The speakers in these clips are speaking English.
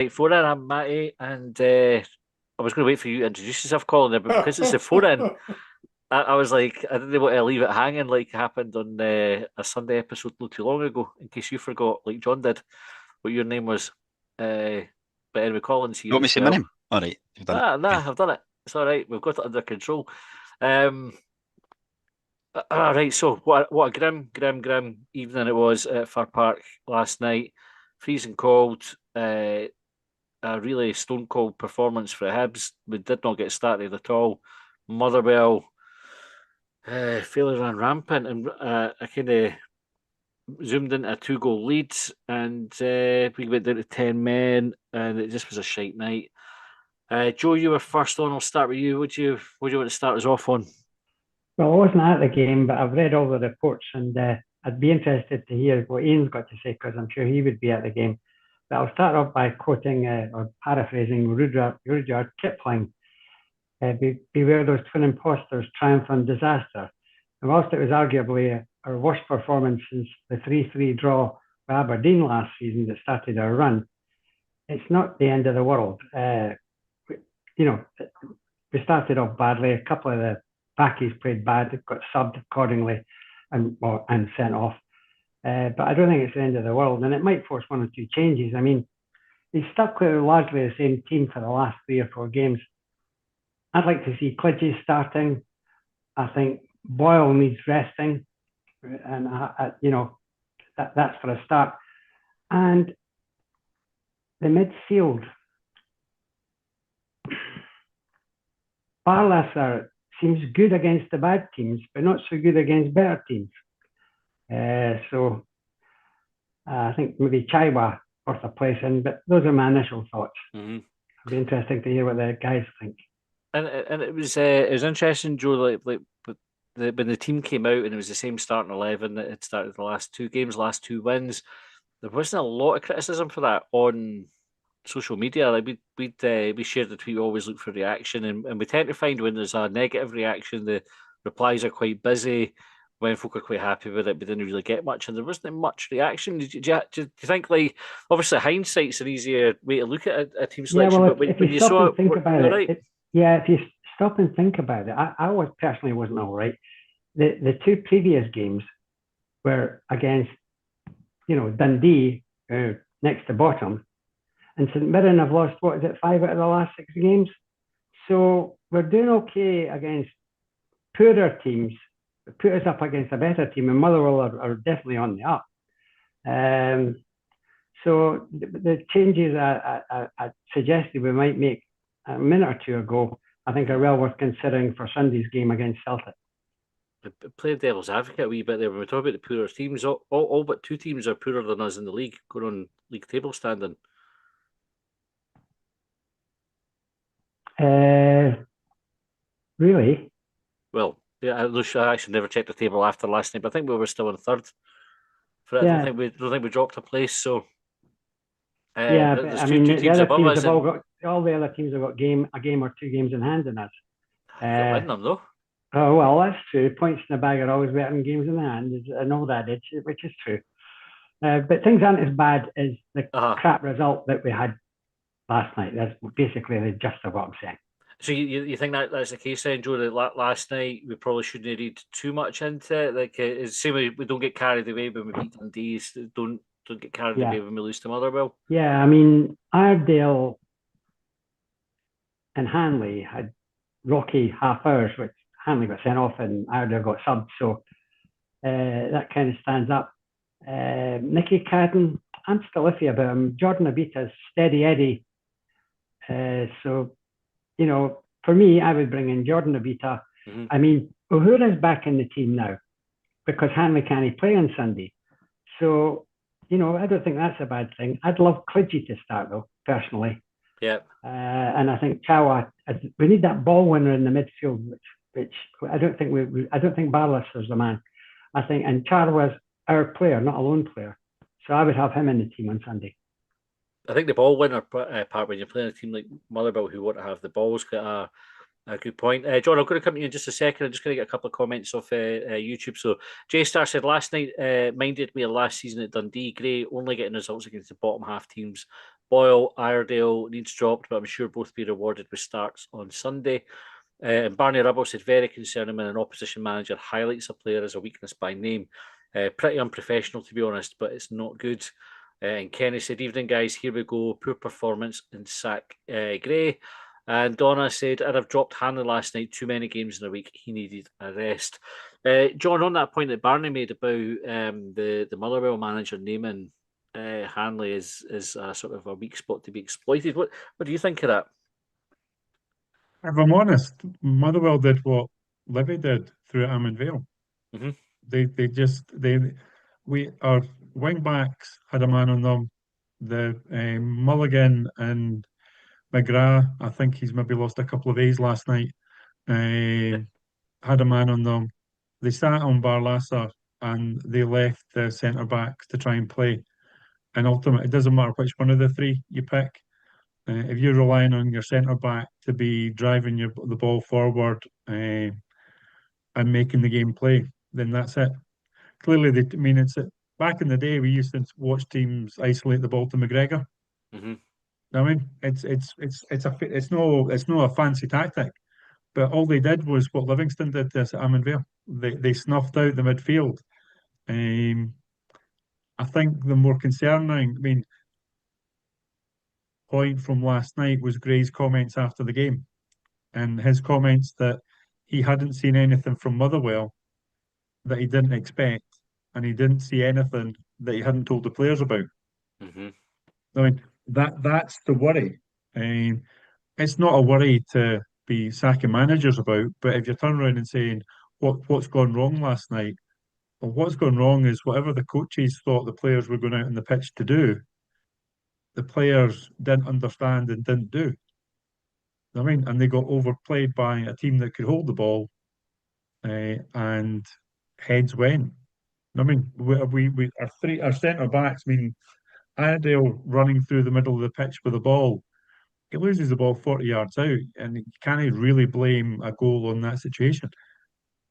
Right, phone in, I'm Matty, and I was going to wait for you to introduce yourself, Colin, there, but because it's the phone in, I was like, I didn't want to leave it hanging like happened on a Sunday episode not too long ago, in case you forgot, like John did, what your name was. Uh, but anyway, Colin's You here want me to as say my well. name? All right, you've done it. Nah, I've done it. It's all right. We've got it under control. Um, all right, so what a grim evening it was at Fir Park last night. Freezing cold. A really stone cold performance for Hibs. We did not get started at all. Motherwell failure ran rampant, and I kind of zoomed into a two-goal lead, and we went down to 10 men, and it just was a shite night. Joe, you were first on. I'll start with you. Would you want to start us off on? Well, I wasn't at the game, but I've read all the reports, and I'd be interested to hear what Ian's got to say because I'm sure he would be at the game. But I'll start off by quoting or paraphrasing Rudyard Kipling. Beware those twin impostors, triumph and disaster. And whilst it was arguably our worst performance since the 3-3 draw with Aberdeen last season that started our run, it's not the end of the world. You know, we started off badly. A couple of the backies played bad, got subbed accordingly and sent off. But I don't think it's the end of the world, and it might force one or two changes. I mean, he's stuck with largely the same team for the last 3 or 4 games. I'd like to see Klidges starting. I think Boyle needs resting, and that's for a start. And the midfield, Barlas seems good against the bad teams, but not so good against better teams. So I think maybe Chaiwa worth a place in, but those are my initial thoughts. Mm-hmm. It'll be interesting to hear what the guys think. And it was interesting, Joe. When the team came out and it was the same starting 11 that had started the last two games, last two wins. There wasn't a lot of criticism for that on social media. Like we shared the tweet. We always look for reaction, and we tend to find when there's a negative reaction, the replies are quite busy. When folk are quite happy with it, but didn't really get much, and there wasn't much reaction. Do you think, like, obviously hindsight's an easier way to look at a team Yeah, selection, well, but if when you you stop saw and it, think about you're it, right. if you stop and think about it, I was personally wasn't all right. The two previous games were against, Dundee, next to bottom, and St Mirren have lost, what is it, 5 out of the last 6 games. So we're doing okay against poorer teams, but put us up against a better team, and Motherwell are definitely on the up. So the changes I suggested we might make a minute or two ago, I think are well worth considering for Sunday's game against Celtic. Playing devil's advocate a wee bit there when we talk about the poorer teams. All but two teams are poorer than us in the league, going on league table standing. Really? Well, yeah, I actually never checked the table after last night, but I think we were still in third. For it. I don't Yeah, think we dropped a place. So yeah. But there's I two mean, two the teams other above teams us, have all and got all the other teams have got a game or 2 games in hand in us. you're Uh, winning them though. oh well, that's true. Points in the bag are always better than games in the hand. I know that, which is true. But things aren't as bad as the Uh-huh. crap result that we had last night. That's basically the gist of what I'm saying. So you think that's the case then, Joe? That last night we probably shouldn't have read too much into it. Like it's the same way we don't get carried away when we beat Dundee. Don't get carried away Yeah, when we lose to Motherwell. yeah. I mean, Iredale and Hanley had rocky half hours, which Hanley got sent off and Iredale got subbed. So that kind of stands up. Nicky Cadden, I'm still iffy about him. Jordan Abita's steady Eddie. So, for me, I would bring in Jordan Abita. Mm-hmm. I mean, Uhura's back in the team now because Hanley can't play on Sunday. So, I don't think that's a bad thing. I'd love Klidgy to start, though, personally. Yeah. And I think Chawa, we need that ball winner in the midfield, which I don't think I don't think Barlas is the man. I think, and Chawa's our player, not a lone player. So I would have him in the team on Sunday. I think the ball winner part when you're playing a team like Motherwell who want to have the ball is quite a good point. John, I'm going to come to you in just a second. I'm just going to get a couple of comments off YouTube. So, J Star said last night minded me of last season at Dundee. Great, only getting results against the bottom half teams. Boyle, Iredale needs dropped, but I'm sure both be rewarded with starts on Sunday. And Barney Rubble said, very concerning when an opposition manager highlights a player as a weakness by name. Pretty unprofessional, to be honest, but it's not good. And Kenny said, evening, guys, here we go. Poor performance and sack Gray. And Donna said, I'd have dropped Hanley last night. Too many games in a week. He needed a rest. John, on that point that Barney made about the Motherwell manager naming Hanley is a sort of a weak spot to be exploited. What do you think of that? If I'm honest, Motherwell did what Livy did through Amon Vale. Mm-hmm. They just we our wing backs had a man on them. The Mulligan and McGrath, I think he's maybe lost a couple of A's last night. Had a man on them. They sat on Barlasser and they left the centre backs to try and play. And ultimately, it doesn't matter which one of the three you pick. If you're relying on your centre back to be driving the ball forward and making the game play, then that's it. Clearly, I mean, back in the day we used to watch teams isolate the ball to McGregor. Mm-hmm. I mean, it's no a fancy tactic, but all they did was what Livingston did to Amon Vale. They snuffed out the midfield. I think the more concerning, I mean, point from last night was Gray's comments after the game, and his comments that he hadn't seen anything from Motherwell that he didn't expect, and he didn't see anything that he hadn't told the players about. Mm-hmm. I mean, that's the worry. It's not a worry to be sacking managers about, but if you turn around and saying what's gone wrong last night, well, what's gone wrong is whatever the coaches thought the players were going out on the pitch to do, the players didn't understand and didn't do. I mean, and they got overplayed by a team that could hold the ball, and heads went. I mean, we our centre backs. I mean, Iredale running through the middle of the pitch with the ball, he loses the ball 40 yards out, and you can't really blame a goal on that situation.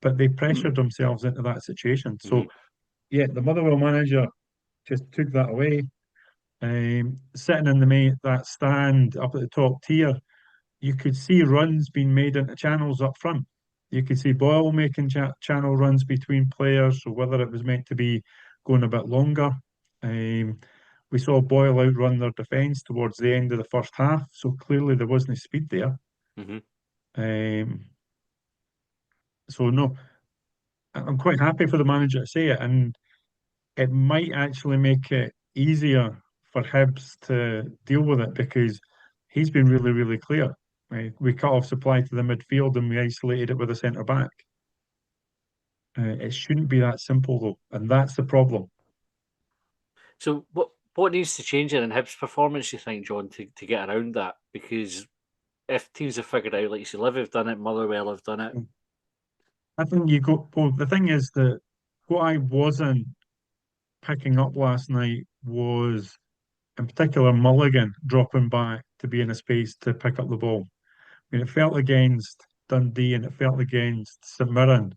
But they pressured themselves into that situation. Mm-hmm. So, yeah, the Motherwell manager just took that away. Sitting in that stand up at the top tier, you could see runs being made into channels up front. You could see Boyle making channel runs between players, so whether it was meant to be going a bit longer. We saw Boyle outrun their defence towards the end of the first half, so clearly there wasn't speed there. Mm-hmm. So no, I'm quite happy for the manager to say it, and it might actually make it easier for Hibs to deal with it because he's been really, really clear. Right? We cut off supply to the midfield and we isolated it with a centre back. It shouldn't be that simple though, and that's the problem. So what needs to change in Hibs' performance, you think, John, to get around that? Because if teams have figured out, like you say, Liv have done it, Motherwell have done it. I think you go. Well, the thing is that what I wasn't picking up last night was, in particular, Mulligan dropping back to be in a space to pick up the ball. I mean, it felt against Dundee and it felt against St Mirren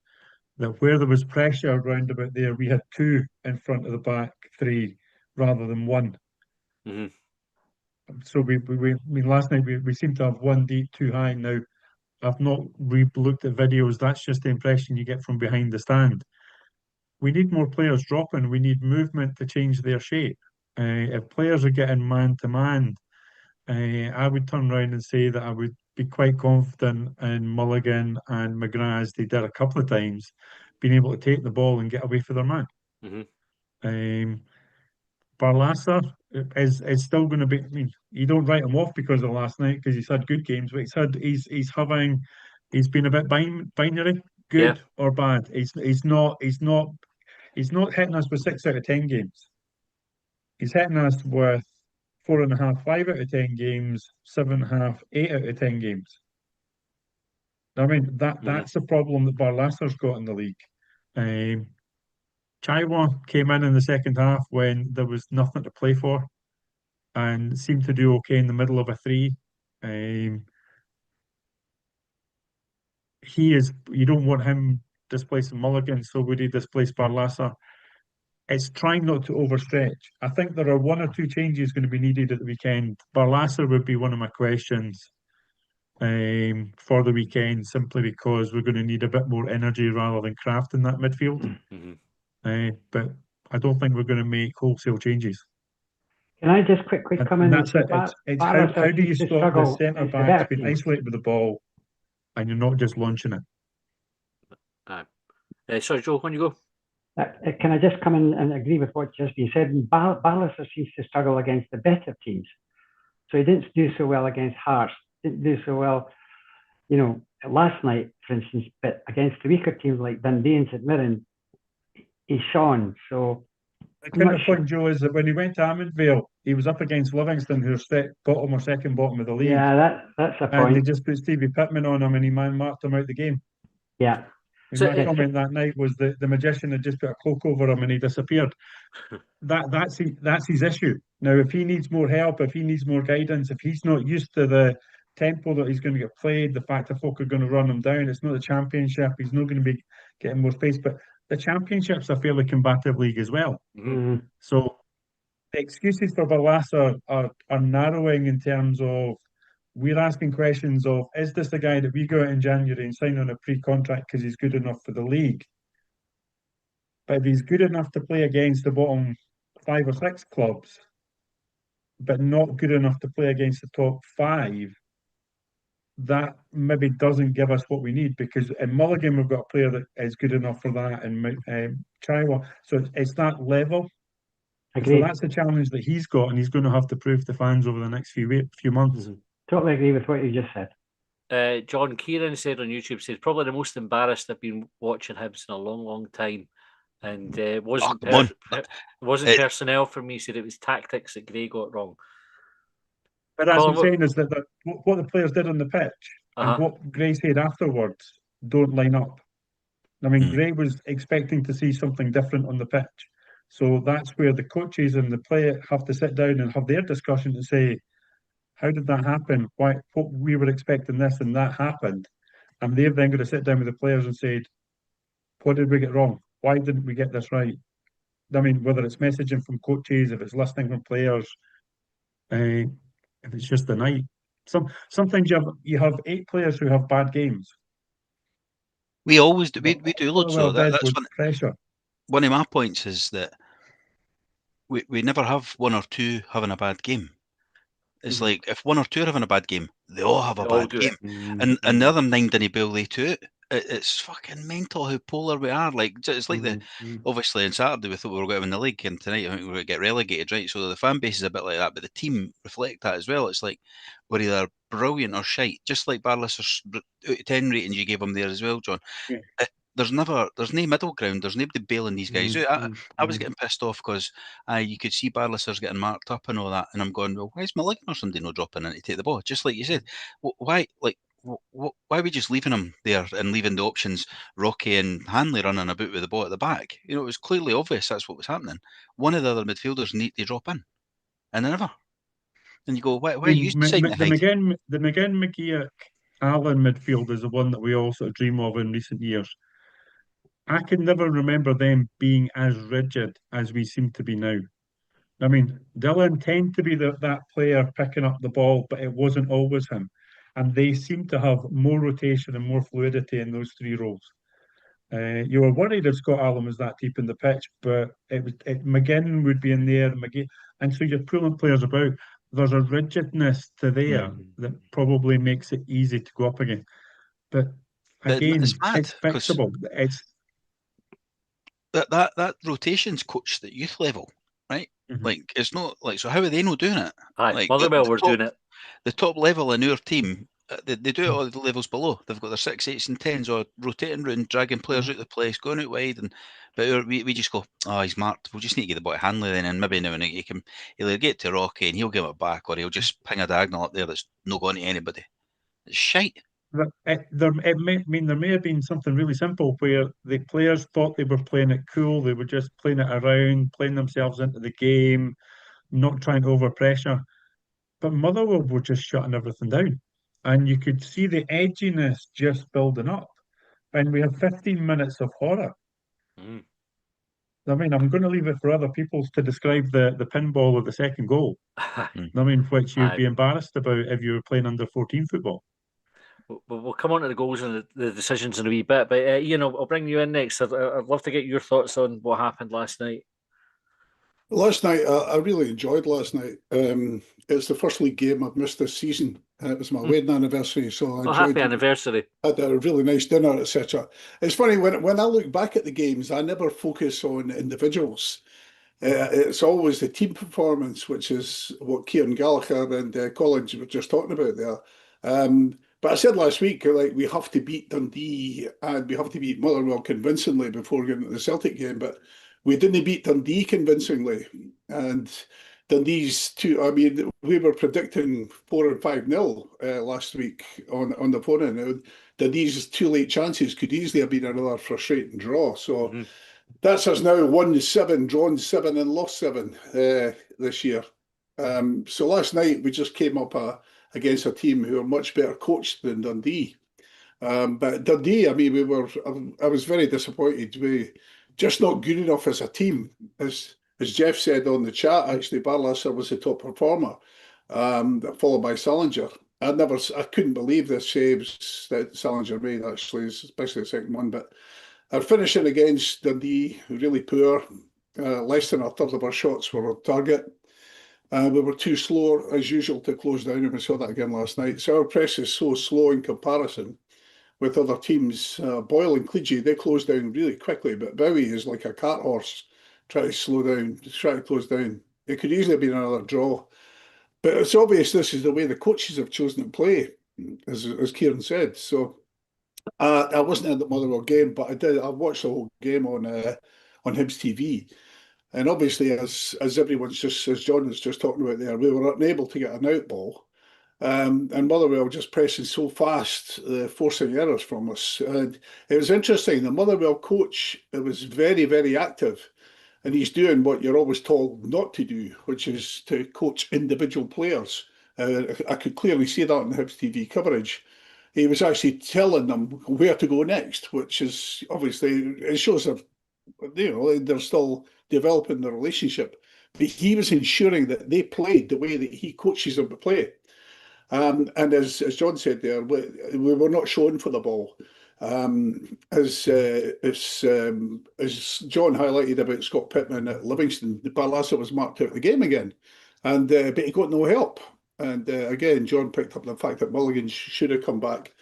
that where there was pressure around about there, we had two in front of the back three rather than one. Mm-hmm. So I mean, last night we seem to have one deep, two high. Now, I've not re-looked at videos. That's just the impression you get from behind the stand. We need more players dropping. We need movement to change their shape. If players are getting man to man, I would turn around and say that I would be quite confident in Mulligan and McGrath, as they did a couple of times, being able to take the ball and get away for their man. Mm-hmm. Barlasser is still going to be. I mean, you don't write him off because of last night because he's had good games, but he's been a bit binary, Yeah. good or bad. He's not hitting us with 6 out of 10 games. He's hitting us with 4.5, 5 out of 10 games, 7.5, 8 out of 10 games. I mean Mm-hmm. that's the problem that Barlasser's got in the league. Um, Chaiwa came in the second half when there was nothing to play for and seemed to do okay in the middle of a three. Um, you don't want him displacing Mulligan, so would he displace Barlasser? it's trying not to overstretch. I think there are one or two changes going to be needed at the weekend. Barlasser would be one of my questions for the weekend, simply because we're going to need a bit more energy rather than craft in that midfield. But I don't think we're going to make wholesale changes. Can I just quickly come in And and that's say, it. It's Barlaser how do you seems to stop the struggle centre against the backs better being teams. isolated with the ball and you're not just launching it? Sorry, Joe, when you go. Can I just come in and agree with what just been said? Barlaser seems to struggle against the better teams. So he didn't do so well against Hearts, didn't do so well, last night, for instance, but against the weaker teams like Dundee and St Mirren, he shone. So The counterpoint, Joe, is that when he went to Amundvale, he was up against Livingston, who are bottom or second bottom of the league. Yeah, that's a And they point. just put Stevie Pittman on him and he marked him out the game. Yeah. My comment that night was that the magician had just put a cloak over him and he disappeared. That's his issue. Now, if he needs more help, if he needs more guidance, if he's not used to the tempo that he's going to get played, the fact that folk are going to run him down, it's not the Championship, he's not going to be getting more space. But the Championship's a fairly combative league as well. So the excuses for Barlasser are narrowing in terms of we're asking questions of, is this the guy that we go out in January and sign on a pre-contract because he's good enough for the league? But if he's good enough to play against the bottom 5 or 6 clubs, but not good enough to play against the top 5, that maybe doesn't give us what we need, because in Mulligan we've got a player that is good enough for that, and Chaiwa. So it's that level. Agreed. So that's the challenge that he's got, and he's going to have to prove to fans over the next few months. Totally agree with what you just said. John Kieran said on YouTube, said probably the most embarrassed I've been watching Hibs in a long, long time, and wasn't personnel for me. Said it was tactics that Gray got wrong. But as I'm saying is that what the players did on the pitch and what Gray said afterwards don't line up. I mean, Gray was expecting to see something different on the pitch. So that's where the coaches and the player have to sit down and have their discussion to say, how did that happen? What we were expecting this and that happened. And they're then going to sit down with the players and say, what did we get wrong? Why didn't we get this right? I mean, whether it's messaging from coaches, if it's listening from players, if it's just the night. Sometimes you have 8 players who have bad games. We always do. We do loads of that. That's pressure. One of my points is that we never have one or two having a bad game. It's like if one or two are having a bad game, they all have a bad game, and the other 9 didn't bully to it. It's fucking mental how polar we are. Like it's like obviously on Saturday we thought we were going to win the league, and tonight I think we're going to get relegated, right? So the fan base is a bit like that, but the team reflect that as well. It's like we're either brilliant or shite, just like Barlasser's out of 10 ratings you gave him there as well, John. Yeah. There's no middle ground. There's nobody bailing these guys out. I was getting pissed off because you could see Barlasser's getting marked up and all that, and I'm going, well, why is Mulligan or somebody not dropping in to take the ball? Just like you said, why are we just leaving him there and leaving the options Rocky and Hanley running about with the ball at the back? It was clearly obvious that's what was happening. One of the other midfielders need to drop in, and they never. And you go, why are you deciding to hide? The McGinn, McGeoch, Allen midfield is the one that we all sort of dream of in recent years. I can never remember them being as rigid as we seem to be now. I mean, Dylan tended to be that player picking up the ball, but it wasn't always him. And they seem to have more rotation and more fluidity in those 3 roles. You were worried if Scott Allen was that deep in the pitch, but McGinn would be in there, and so you're pulling players about. There's a rigidness to there that probably makes it easy to go up again. But again, it's fixable. That rotation's coached at youth level, right? Like it's not like, so how are they not doing it? Like Motherwell were doing it. The top level in our team, they do it all the levels below. They've got their 6, 8s and 10s or rotating around, dragging players out of the place, going out wide, but we just go, he's marked. We'll just need to get the ball to Hanley then, and maybe now and then he'll get to Rocky and he'll give it back, or he'll just ping a diagonal up there that's not going to anybody. It's shite. There may have been something really simple where the players thought they were playing it cool. They were just playing it around, playing themselves into the game, not trying to overpressure. But Motherwell were just shutting everything down. And you could see the edginess just building up. And we had 15 minutes of horror. I mean, I'm going to leave it for other people to describe the pinball of the second goal. I mean, which you'd be embarrassed about if you were playing under 14 football. We'll come on to the goals and the decisions in a wee bit, but Ian, I'll bring you in next. I'd love to get your thoughts on what happened last night. Last night, I really enjoyed last night. It's the first league game I've missed this season. It was my wedding anniversary, so I enjoyed happy anniversary. Had a really nice dinner, etc. It's funny, when I look back at the games, I never focus on individuals. It's always the team performance, which is what Kieran Gallagher and Collins were just talking about there. But I said last week, like, we have to beat Dundee and we have to beat Motherwell convincingly before getting to the Celtic game. But we didn't beat Dundee convincingly. And Dundee's two, I mean, we were predicting 4 and 5-0 last week on the phone. And Dundee's two late chances could easily have been another frustrating draw. So that's us now 1-7, drawn 7 and lost 7 this year. So last night we just came up against a team who are much better coached than Dundee. But Dundee, I mean, I was very disappointed. We just not good enough as a team. As Jeff said on the chat, actually, Barlasser was the top performer, followed by Salinger. I couldn't believe the saves that Salinger made, actually, especially the second one. But our finishing against Dundee, really poor. Less than a third of our shots were on target. We were too slow, as usual, to close down, and we saw that again last night. So our press is so slow in comparison with other teams. Boyle and Clegy, they close down really quickly, but Bowie is like a cart horse, trying to slow down, trying to close down. It could easily have been another draw. But it's obvious this is the way the coaches have chosen to play, as Kieran said. So I wasn't at the Motherwell game, but I watched the whole game on Hibs TV. And obviously, as John was just talking about there, we were unable to get an out ball. And Motherwell just pressing so fast, forcing errors from us. And it was interesting. The Motherwell coach was very, very active. And he's doing what you're always told not to do, which is to coach individual players. I could clearly see that in the Hibs TV coverage. He was actually telling them where to go next, which is obviously, it shows that, they're still developing the relationship. But he was ensuring that they played the way that he coaches them to play. And as John said there, we were not shown for the ball. As John highlighted about Scott Pittman at Livingston, the Barlasser was marked out of the game again, but he got no help. And again, John picked up the fact that Mulligan should have come back.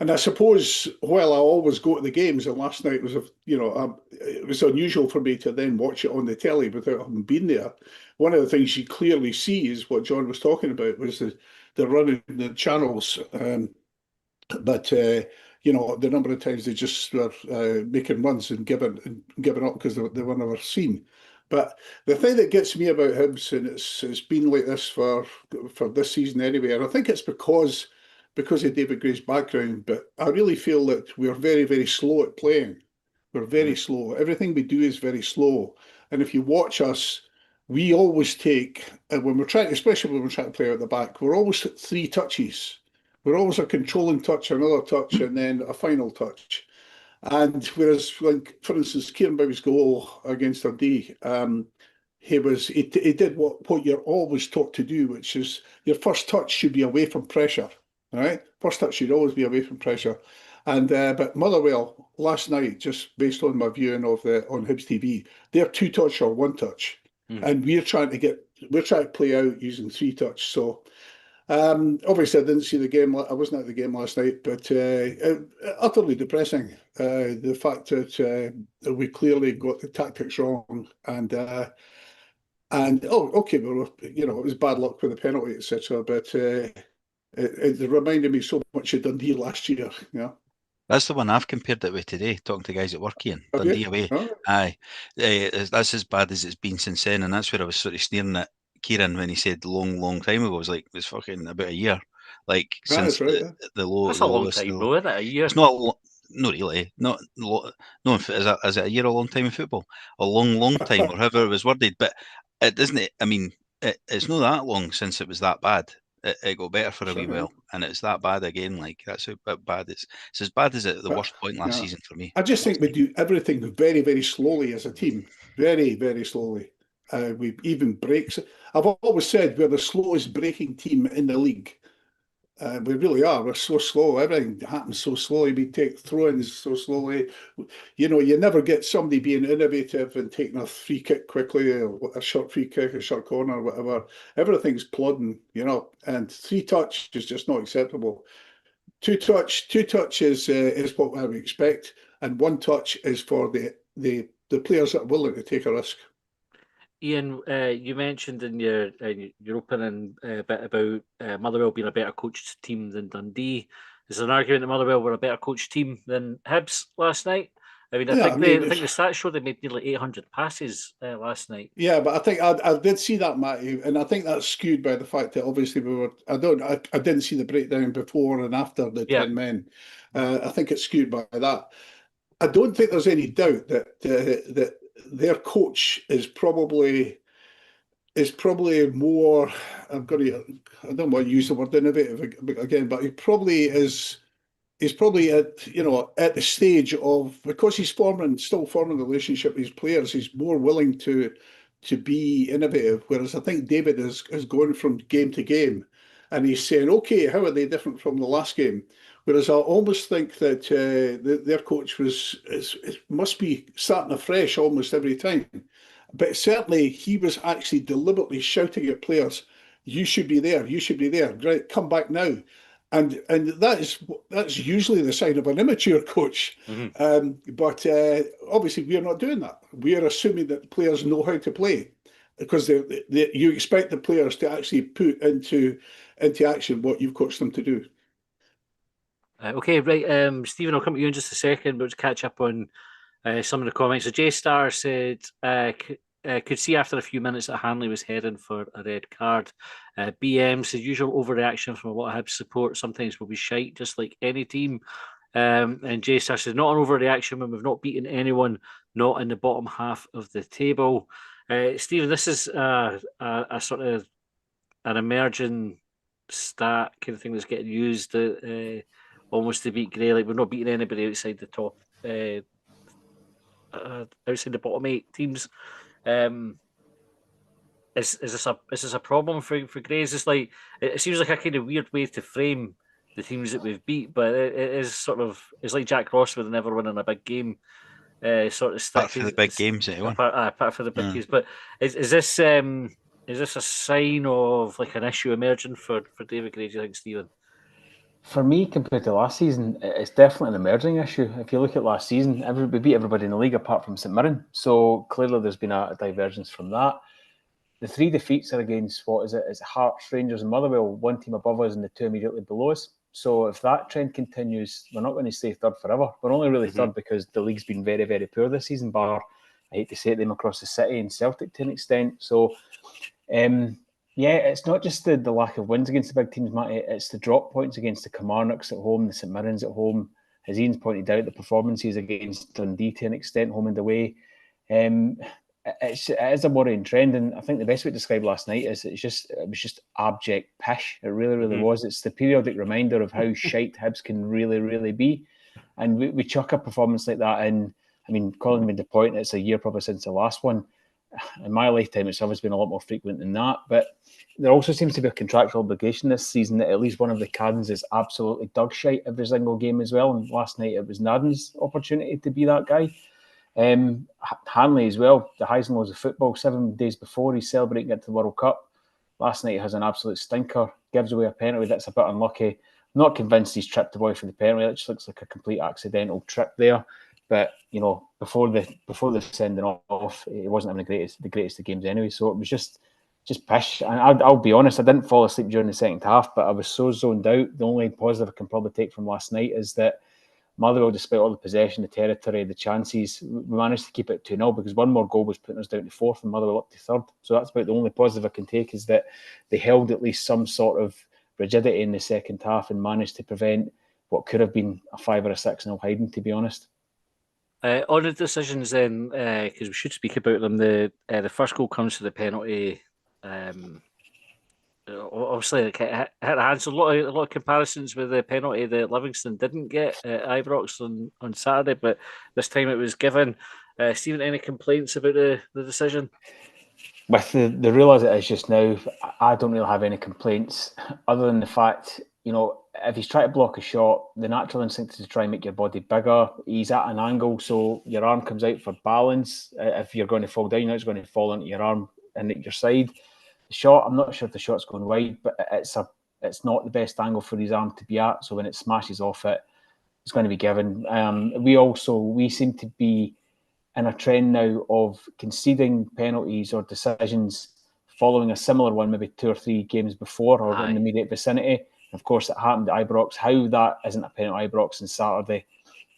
And I suppose while I always go to the games, and last night was, it was unusual for me to then watch it on the telly without having been there. One of the things you clearly see is what John was talking about was the running the channels. But the number of times they just were making runs and giving up because they were never seen. But the thing that gets me about Hibs, and it's been like this for this season anyway, and I think it's because of David Gray's background, but I really feel that we're very, very slow at playing. We're very slow. Everything we do is very slow. And if you watch us, we always take, when we're trying, especially when we're trying to play out the back, we're always at 3 touches. We're always a controlling touch, another touch, and then a final touch. And whereas, like, for instance, Kieran Bowie's goal against Dundee, he did what you're always taught to do, which is your first touch should be away from pressure. All right, first touch should always be away from pressure. And but Motherwell last night, just based on my viewing of on Hibs TV, they're 2 touch or 1 touch, and we're trying to play out using 3 touch. So. Obviously, I didn't see the game. I wasn't at the game last night, but utterly depressing. The fact that we clearly got the tactics wrong, and okay, well, it was bad luck with the penalty, etc. But it reminded me so much of Dundee last year. Yeah. That's the one I've compared it with today, talking to guys at work, Ian. Dundee away. Oh. Aye. That's as bad as it's been since then, and that's where I was sort of sneering at Kieran when he said long time ago. I was like, it was fucking about a year. Like, since the low. That's a long time, though, isn't it? A year? It's not really. No, is it a year a long time in football? A long time, or however it was worded. But it doesn't. I mean, it's not that long since it was that bad. it got better for a wee while, and it's that bad again. Like, that's how bad it's as bad as at the worst point last season for me. I just think we do everything very, very slowly as a team. Very, very slowly. We even breaks. I've always said we're the slowest breaking team in the league. We really are. We're so slow. Everything happens so slowly. We take throw-ins so slowly. You know, you never get somebody being innovative and taking a free kick quickly, or a short free kick, a short corner, whatever. Everything's plodding, you know. And 3-touch is just not acceptable. Two-touch is what I would expect, and 1-touch is for the players that are willing to take a risk. Ian, you mentioned in your opening bit about Motherwell being a better coached team than Dundee. Is there an argument that Motherwell were a better coached team than Hibs last night? I mean, I think the stats show they made nearly 800 passes last night. Yeah, but I think I did see that, Matty, and I think that's skewed by the fact that obviously we were. I didn't see the breakdown before and after the 10 men. I think it's skewed by that. I don't think there's any doubt that that their coach is probably more. I don't want to use the word innovative again, but he probably is. He's probably at the stage of, because he's still forming a relationship with his players. He's more willing to be innovative. Whereas I think David is going from game to game, and he's saying, okay, how are they different from the last game? Whereas I almost think that their coach must be starting afresh almost every time. But certainly he was actually deliberately shouting at players, "You should be there. You should be there. Right, come back now." And that's usually the sign of an immature coach. But obviously we're not doing that. We are assuming that players know how to play, because you expect the players to actually put into action what you've coached them to do. Okay, right. Stephen, I'll come to you in just a second, but to catch up on some of the comments. So J Star said, could see after a few minutes that Hanley was heading for a red card. BM says, usual overreaction from a lot of Hibs support. Sometimes will be shite, just like any team. And J Star says, not an overreaction when we've not beaten anyone, not in the bottom half of the table. Stephen, this is a sort of an emerging stat kind of thing that's getting used almost to beat Grey. Like, we're not beating anybody outside the top, outside the bottom 8 teams. Is this a problem for Grey? Is this like, it seems like a kind of weird way to frame the teams that we've beat, but it is sort of, it's like Jack Ross with never winning a big game. Sort of apart for the big games, apart for the big games. But is this a sign of like an issue emerging for David Gray, do you think, Stephen? For me, compared to last season, it's definitely an emerging issue. If you look at last season, we beat everybody in the league apart from St Mirren. So clearly there's been a divergence from that. The 3 defeats are against, what is it? It's Hearts, Rangers and Motherwell, one team above us and the 2 immediately below us. So if that trend continues, we're not going to stay third forever. We're only really third because the league's been very, very poor this season, bar, I hate to say it, them across the city and Celtic to an extent. So, yeah, it's not just the lack of wins against the big teams, Matty. It's the drop points against the Kilmarnocks at home, the St Mirrens at home. As Ian's pointed out, the performances against Dundee to an extent, home and away. It is a worrying trend, and I think the best way to describe last night is it was just abject pish. It really, really was. It's the periodic reminder of how shite Hibs can really, really be. And we chuck a performance like that in. I mean, Colin made the point, it's a year probably since the last one. In my lifetime, it's always been a lot more frequent than that. But there also seems to be a contractual obligation this season that at least one of the Cardins is absolutely dog shite every single game as well. And last night it was Naden's opportunity to be that guy. Hanley as well, the highs and lows of football. 7 days before he's celebrating it to the World Cup. Last night he has an absolute stinker, gives away a penalty that's a bit unlucky. I'm not convinced he's tripped the boy for the penalty. It just looks like a complete accidental trip there. But you know, before the sending off, he wasn't having the greatest of games anyway. So it was just pish. And I'll be honest, I didn't fall asleep during the second half, but I was so zoned out. The only positive I can probably take from last night is that Motherwell, despite all the possession, the territory, the chances, we managed to keep it 2-0 because one more goal was putting us down to 4th and Motherwell up to 3rd. So that's about the only positive I can take, is that they held at least some sort of rigidity in the second half and managed to prevent what could have been a 5 or a 6-0 hiding, to be honest. On the decisions then, because we should speak about them, the first goal comes to the penalty obviously like, hit the hands. A lot of comparisons with the penalty that Livingston didn't get at Ibrox on Saturday, but this time it was given. Stephen, any complaints about the decision? With the rule as it is just now, I don't really have any complaints other than the fact, if he's trying to block a shot, the natural instinct is to try and make your body bigger. He's at an angle, so your arm comes out for balance. If you're going to fall down, it's going to fall onto your arm and at your side. The shot, I'm not sure if the shot's going wide, but it's not the best angle for his arm to be at. So when it smashes off it, it's going to be given. We seem to be in a trend now of conceding penalties or decisions following a similar one, maybe 2 or 3 games before or in the immediate vicinity. Of course, it happened at Ibrox. How that isn't a penalty at Ibrox on Saturday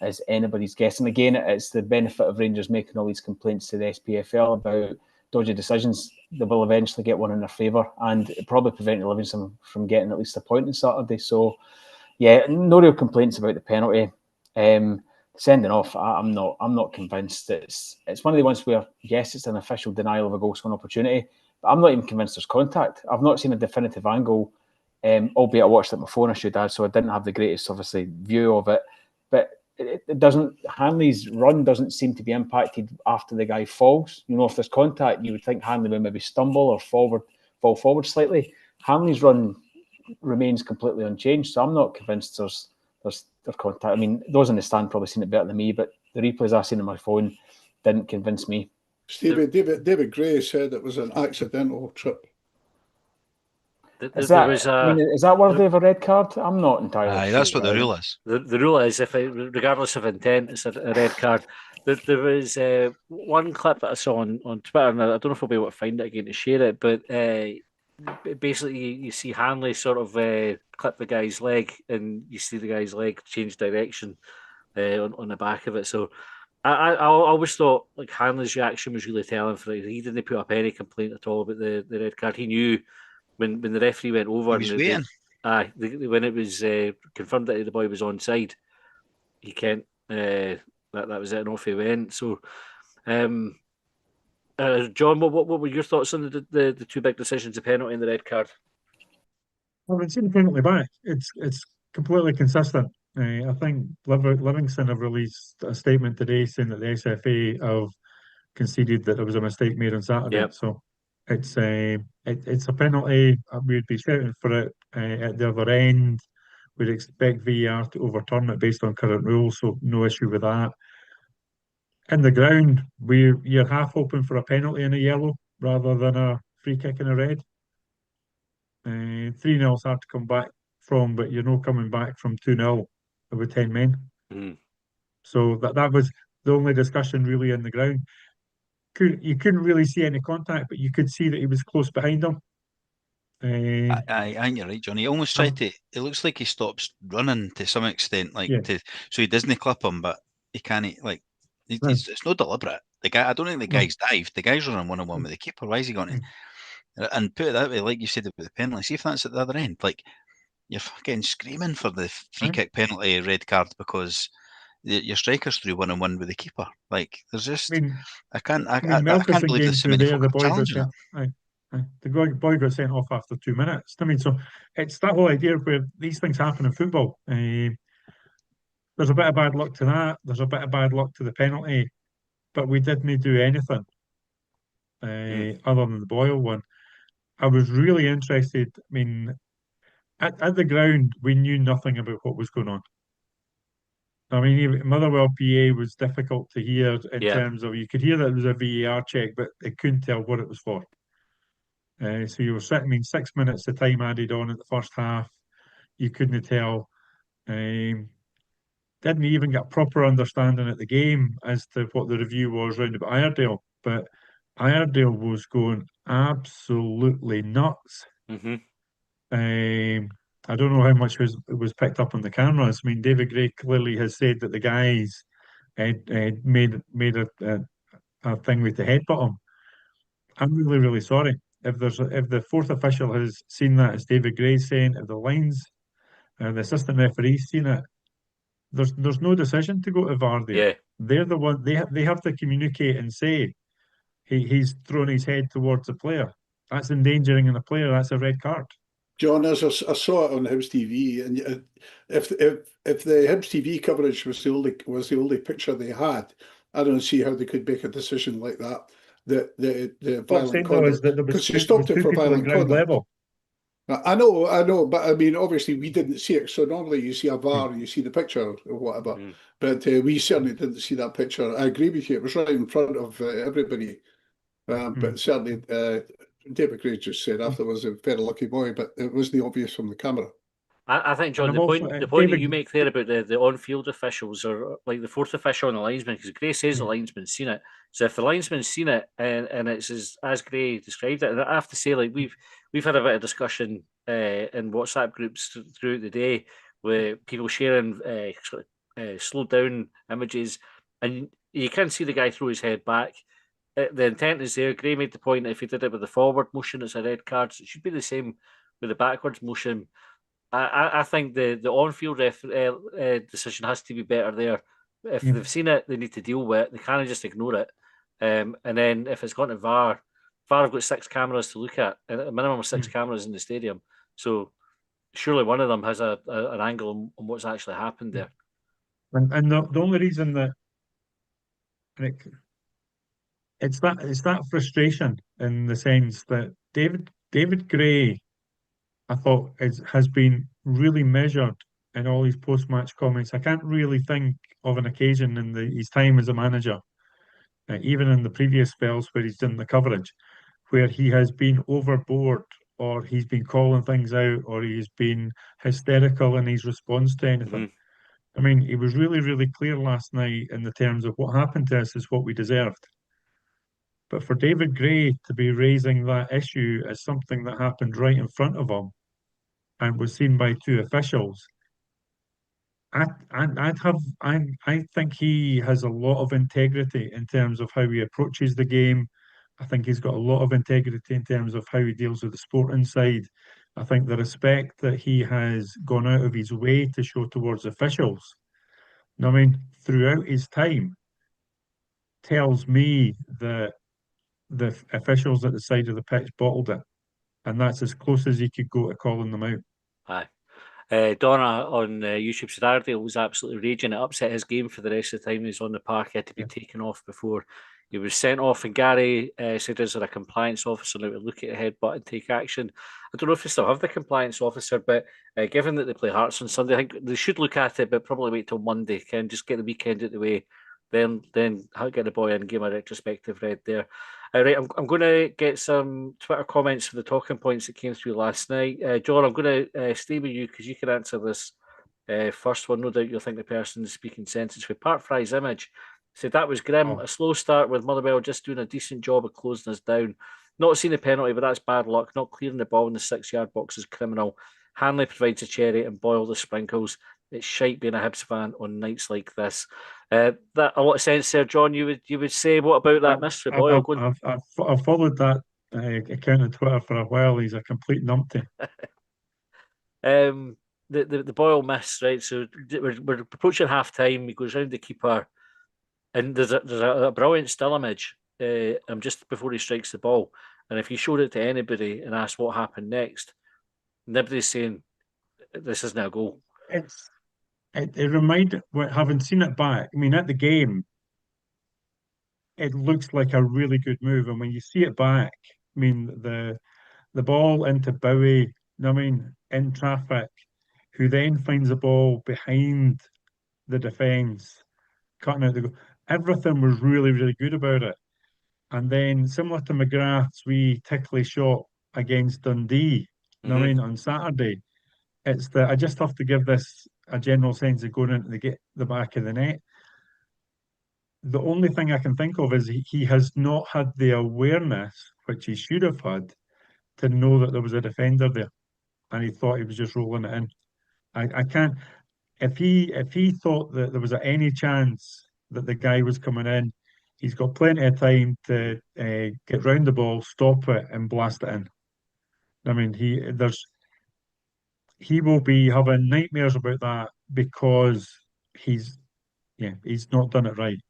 is anybody's guess. And again, it's the benefit of Rangers making all these complaints to the SPFL about dodgy decisions. They will eventually get one in their favour, and it probably prevented Livingston from getting at least a point on Saturday. So, yeah, no real complaints about the penalty. Sending off, I'm not convinced. It's one of the ones where, yes, it's an official denial of a goal scoring opportunity, but I'm not even convinced there's contact. I've not seen a definitive angle, albeit I watched it on my phone, I should add, so I didn't have the greatest, obviously, view of it. But it doesn't. Hanley's run doesn't seem to be impacted after the guy falls. If there's contact, you would think Hanley would maybe stumble or fall forward slightly. Hanley's run remains completely unchanged, so I'm not convinced there's contact. I mean, those in the stand probably seen it better than me, but the replays I've seen on my phone didn't convince me. Stevie, David Gray said it was an accidental trip. Is that worthy of a red card? I'm not entirely sure. That's what the rule is. The rule is, regardless of intent, it's a red card. There was one clip that I saw on Twitter, and I don't know if I'll be able to find it again to share it, but basically you see Hanley sort of clip the guy's leg, and you see the guy's leg change direction on the back of it. So I always thought like Hanley's reaction was really telling for it. He didn't put up any complaint at all about the red card. He knew when the referee went over, he was waiting. When it was confirmed that the boy was onside, he can't. That was it, and off he went. So, John, what were your thoughts on the 2 big decisions, the penalty and the red card? Well, it's seen the penalty back. It's completely consistent. I think Livingston have released a statement today saying that the SFA have conceded that there was a mistake made on Saturday. Yep. So it's a penalty. We'd be shouting for it at the other end. We'd expect VAR to overturn it based on current rules, so no issue with that. In the ground, you're half hoping for a penalty and a yellow rather than a free kick and a red. 3-0 is hard to come back from, but you're not coming back from 2-0 with 10 men. Mm. So that was the only discussion really in the ground. You couldn't really see any contact, but you could see that he was close behind him. I think you're right, Johnny. He almost tried to. It looks like he stops running to some extent, so he doesn't clip him, but he can't. It's not deliberate. The guy, I don't think the guy's dived. The guy's running 1-on-1 with the keeper. Why is he going to? And put it that way, like you said with the penalty. See if that's at the other end. Like you're fucking screaming for the free kick, penalty, red card because your striker's through 1-on-1 with the keeper. Like there's just, I can't believe there's so many folk challenging it. The boy got sent off after 2 minutes. I mean, so it's that whole idea where these things happen in football. There's a bit of bad luck to that. There's a bit of bad luck to the penalty, but we didn't do anything other than the Boyle one. I was really interested. I mean, at the ground, we knew nothing about what was going on. I mean, even Motherwell PA was difficult to hear in terms of you could hear that it was a VAR check, but they couldn't tell what it was for. So you were sitting, 6 minutes of time added on at the first half. You couldn't tell. Didn't even get a proper understanding at the game as to what the review was round about Iredale. But Iredale was going absolutely nuts. Mm-hmm. I don't know how much was picked up on the cameras. I mean, David Gray clearly has said that the guys made a thing with the headbutt him. I'm really, really sorry. If the fourth official has seen that, as David Gray's saying, if the lines the assistant referee's seen it, there's no decision to go to VAR there. Yeah. They're the one they have to communicate and say he's thrown his head towards the player. That's endangering the player. That's a red card. John, as I saw it on Hibs TV, and if the Hibs TV coverage was the only picture they had, I don't see how they could make a decision like that. The What I'm violent saying though is conduct, that because you there was stopped it two for people at violent ground conduct. level. I know, but I mean, obviously we didn't see it. So normally you see a VAR, you see the picture or whatever, but we certainly didn't see that picture. I agree with you; it was right in front of everybody. But certainly, David Gray just said afterwards, a very lucky boy, but it wasn't obvious from the camera. I think, John, And the I'm point also the point that David. you make there about the on-field officials, or like the fourth official and the linesman, because Gray says the linesman's seen it. So if the linesman's seen it and it's as Gray described it, and I have to say, like we've had a bit of discussion in WhatsApp groups throughout the day with people sharing slowed down images, and you can see the guy throw his head back. The intent is there. Gray made the point that if he did it with the forward motion, it's a red card. So it should be the same with the backwards motion. I think the on-field decision has to be better there. If they've seen it, they need to deal with it. They can't just ignore it. And then if it's gone to VAR have got 6 cameras to look at, a minimum of 6 cameras in the stadium. So surely one of them has an angle on what's actually happened there. And the only reason that it's that frustration in the sense that David Gray, I thought, has been really measured in all his post-match comments. I can't really think of an occasion in his time as a manager, even in the previous spells where he's done the coverage, where he has been overboard or he's been calling things out or he's been hysterical in his response to anything. I mean, he was really, really clear last night in the terms of what happened to us is what we deserved. But for David Gray to be raising that issue as something that happened right in front of him and was seen by 2 officials, I think he has a lot of integrity in terms of how he approaches the game. I think he's got a lot of integrity in terms of how he deals with the sporting side. I think the respect that he has gone out of his way to show towards officials, I mean, throughout his time, tells me that the officials at the side of the pitch bottled it, and that's as close as he could go to calling them out. Aye. Donna on YouTube said Ardale was absolutely raging. It upset his game for the rest of the time he was on the park. He had to be taken off before he was sent off. And Gary said, is there a compliance officer now to look at the headbutt and take action? I don't know if they still have the compliance officer, but given that they play Hearts on Sunday, I think they should look at it, but probably wait till Monday. Can just get the weekend out of the way. Then get the boy in, give him a retrospective red there. Right, I'm going to get some Twitter comments for the talking points that came through last night. John, I'm going to stay with you because you can answer this first one. No doubt you'll think the person speaking sentence. With Part Fry's image, said that was grim. A slow start with Motherwell just doing a decent job of closing us down. Not seeing a penalty, but that's bad luck. Not clearing the ball in the 6-yard box is criminal. Hanley provides a cherry and Boyle the sprinkles. It's shite being a Hibs fan on nights like this. That a lot of sense there, John. You would say, what about that miss for Boyle? I've followed that account on Twitter for a while. He's a complete numpty. The Boyle miss, right? So we're approaching half time. He goes round the keeper, and there's a brilliant still image. Just before he strikes the ball, and if you showed it to anybody and asked what happened next, nobody's saying this isn't a goal. It reminded, having seen it back. I mean, at the game, it looks like a really good move, and when you see it back, I mean the ball into Bowie, I mean, in traffic, who then finds the ball behind the defence, cutting out the goal. Everything was really, really good about it. And then, similar to McGrath's wee tickly shot against Dundee, I mean, on Saturday, it's that I just have to give this a general sense of going into the back of the net. The only thing I can think of is he has not had the awareness, which he should have had, to know that there was a defender there, and he thought he was just rolling it in. I can't. If he thought that there was any chance that the guy was coming in, he's got plenty of time to get round the ball, stop it, and blast it in. I mean, he will be having nightmares about that because he's not done it right.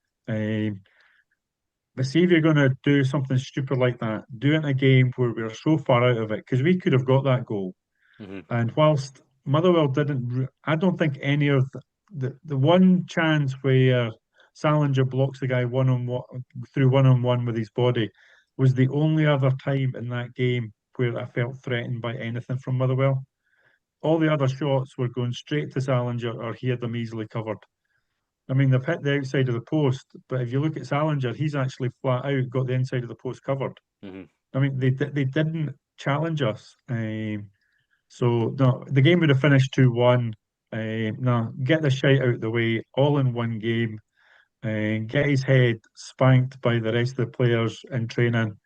But see, if you're going to do something stupid like that, do it in a game where we're so far out of it, because we could have got that goal. And whilst Motherwell didn't, I don't think any of the one chance where Salinger blocks the guy one-on-one with his body was the only other time in that game where I felt threatened by anything from Motherwell. All the other shots were going straight to Salinger or he had them easily covered. I mean, they've hit the outside of the post, but if you look at Salinger, he's actually flat out got the inside of the post covered. I mean, they didn't challenge us. So no, the game would have finished 2-1. No, get the shite out of the way, all in one game, get his head spanked by the rest of the players in training.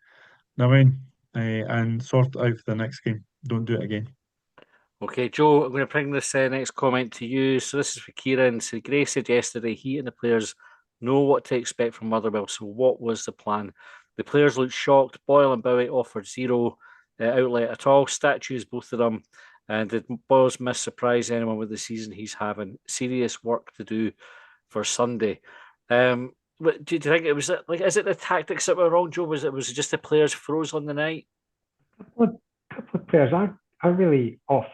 I mean, and sort it out for the next game. Don't do it again. Okay, Joe, I'm going to bring this next comment to you. So this is for Kieran. So Gray said yesterday he and the players know what to expect from Motherwell. So what was the plan? The players looked shocked. Boyle and Bowie offered zero outlet at all. Statues, both of them. And did Boyle's miss surprise anyone with the season he's having? Serious work to do for Sunday. Do you think it was like? Is it the tactics that were wrong, Joe? Was it just the players froze on the night? A couple of players are really off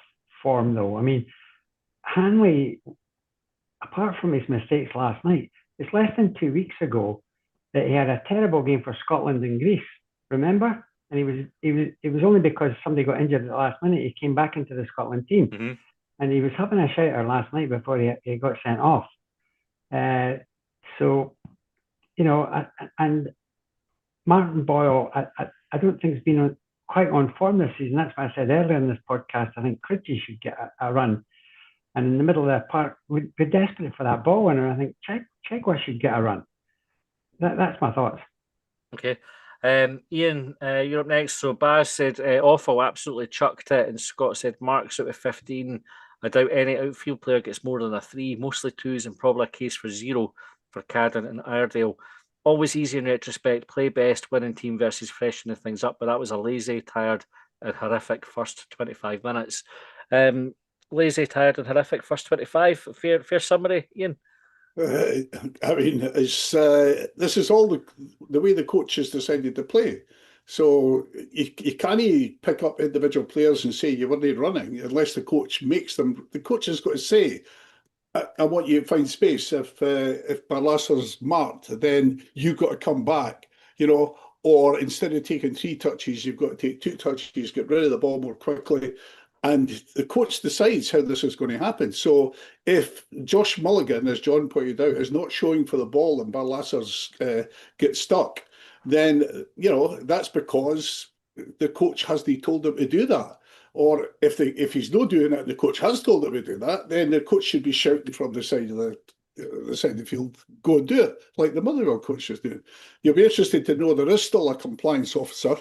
form, though. I mean, Hanley, apart from his mistakes last night, it's less than 2 weeks ago that he had a terrible game for Scotland and Greece. Remember? And it was only because somebody got injured at the last minute he came back into the Scotland team, and he was having a shouter last night before he got sent off. So, you know, and Martin Boyle, I don't think has been quite on form this season. That's why I said earlier in this podcast, I think Critchy should get a run. And in the middle of the park, we'd be desperate for that ball winner. I think Chegwa should get a run. That's my thoughts. Okay. Ian, you're up next. So Baz said awful, absolutely chucked it. And Scott said marks out of 15. I doubt any outfield player gets more than a 3, mostly 2s, and probably a case for 0 for Cadden and Iredale. Always easy in retrospect, play best, winning team versus freshening things up, but that was a lazy, tired, and horrific first 25 minutes. Lazy, tired, and horrific first 25. Fair summary, Ian? I mean, this is all the way the coach has decided to play. So you can't pick up individual players and say you weren't running unless the coach makes them. The coach has got to say, I want you to find space. If Barlasser's marked, then you've got to come back, you know, or instead of taking 3 touches, you've got to take 2 touches, get rid of the ball more quickly. And the coach decides how this is going to happen. So if Josh Mulligan, as John pointed out, is not showing for the ball and Barlasser's get stuck, then, you know, that's because the coach hasn't told him to do that. Or if he's not doing it and the coach has told him to do that, then the coach should be shouting from the side of the field, go and do it, like the Motherwell coach is doing. You'll be interested to know there is still a compliance officer,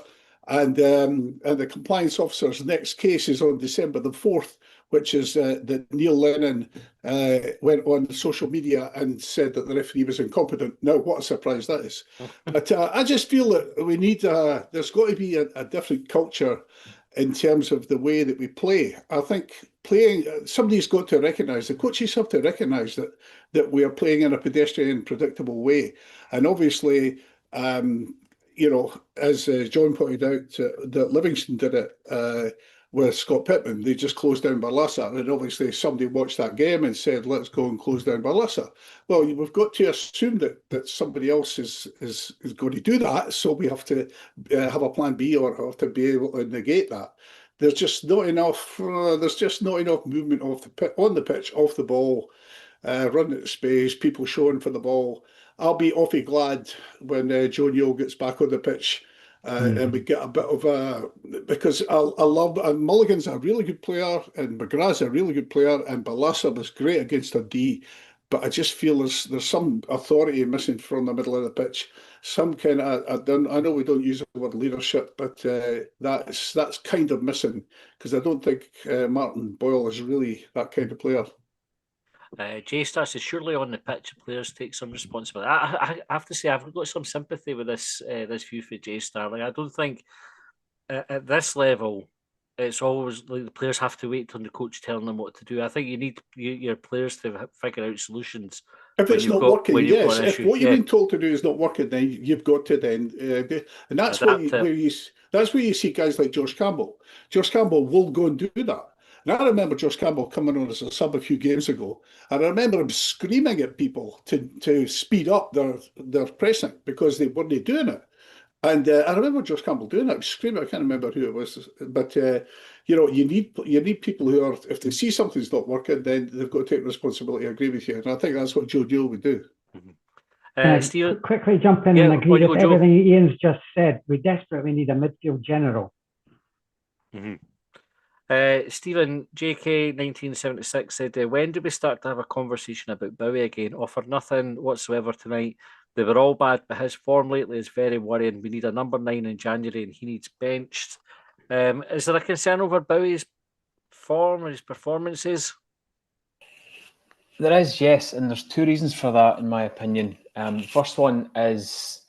and the compliance officer's next case is on December the 4th, which is that Neil Lennon went on social media and said that the referee was incompetent. Now, what a surprise that is. But I just feel that we need, there's got to be a different culture in terms of the way that we play. I think somebody's got to recognise, the coaches have to recognise that we are playing in a pedestrian, predictable way. And obviously, you know, as John pointed out, that Livingston did it with Scott Pittman. They just closed down Barlasser, and obviously somebody watched that game and said, let's go and close down Barlasser. Well, we've got to assume that somebody else is going to do that, so we have to have a plan B or have to be able to negate that. There's just not enough movement on the pitch, off the ball, running at space, people showing for the ball. I'll be awfully glad when Joe Newell gets back on the pitch and we get a bit of a, because I love, and Mulligan's a really good player and McGrath's a really good player and Barlasser was great against a D, but I just feel there's some authority missing from the middle of the pitch. Some kind of, I know we don't use the word leadership, but that's kind of missing, because I don't think Martin Boyle is really that kind of player. J-Star says, surely on the pitch, players take some responsibility. I have to say, I've got some sympathy with this view for J-Star. Like, I don't think at this level, it's always like the players have to wait till the coach telling them what to do. I think you need your players to figure out solutions. If it's not working, yes. If what you've been told to do is not working, then you've got to then, and that's where you see guys like George Campbell. George Campbell will go and do that. And I remember Josh Campbell coming on as a sub a few games ago, and I remember him screaming at people to speed up their pressing because they weren't doing it. And I remember Josh Campbell doing it, screaming. I can't remember who it was, but you need people who are, if they see something's not working, then they've got to take responsibility. I agree with you, and I think that's what Joe Deal would do. Stephen, quickly jump in and agree with everything Ian's just said. We desperately need a midfield general. Stephen JK 1976 said, when do we start to have a conversation about Bowie again? Offered nothing whatsoever tonight. They were all bad, but his form lately is very worrying. We need a number 9 in January and he needs benched. Is there a concern over Bowie's form or his performances? There is, yes, and there's two reasons for that, in my opinion. The first one is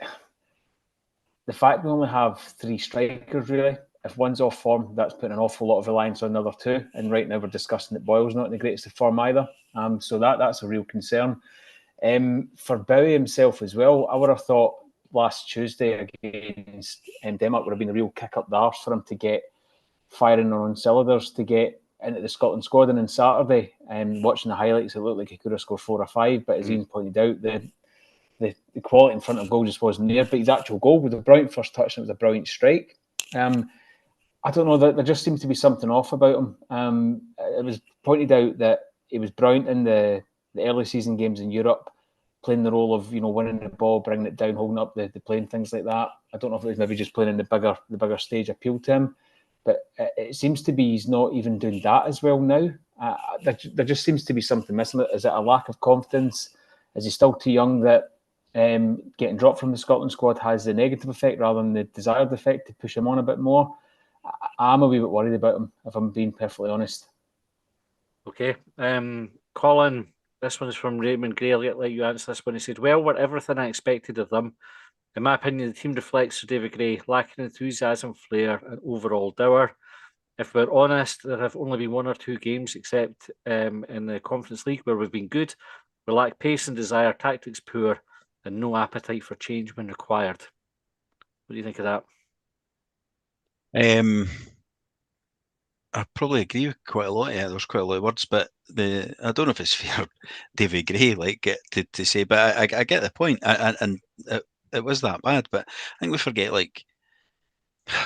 the fact we only have 3 strikers, really. If one's off form, that's putting an awful lot of reliance on the other 2. And right now we're discussing that Boyle's not in the greatest of form either. So that's a real concern. For Bowie himself as well, I would have thought last Tuesday against Denmark would have been a real kick up the arse for him to get firing on cylinders to get into the Scotland squad. And on Saturday, watching the highlights, it looked like he could have scored 4 or 5. But as Ian pointed out, the quality in front of goal just wasn't there. But his actual goal was a brilliant first touch and it was a brilliant strike. I don't know, there just seems to be something off about him. It was pointed out that he was brilliant in the early season games in Europe, playing the role of winning the ball, bringing it down, holding up the play, and things like that. I don't know if it was maybe just playing in the bigger stage appealed to him, but it seems to be he's not even doing that as well now. There just seems to be something missing. Is it a lack of confidence? Is he still too young that getting dropped from the Scotland squad has the negative effect rather than the desired effect to push him on a bit more? I'm a wee bit worried about him, if I'm being perfectly honest. Okay. Colin, this one is from Raymond Gray. I'll let you answer this one. He said, well, we're everything I expected of them. In my opinion, the team reflects Sir David Gray, lacking enthusiasm, flair, and overall dower. If we're honest, there have only been 1 or 2 games, except in the Conference League, where we've been good. We lack pace and desire, tactics poor, and no appetite for change when required. What do you think of that? I probably agree with quite a lot. Yeah, there's quite a lot of words, but I don't know if it's fair, David Gray, to say, but I get the point, and it was that bad. But I think we forget,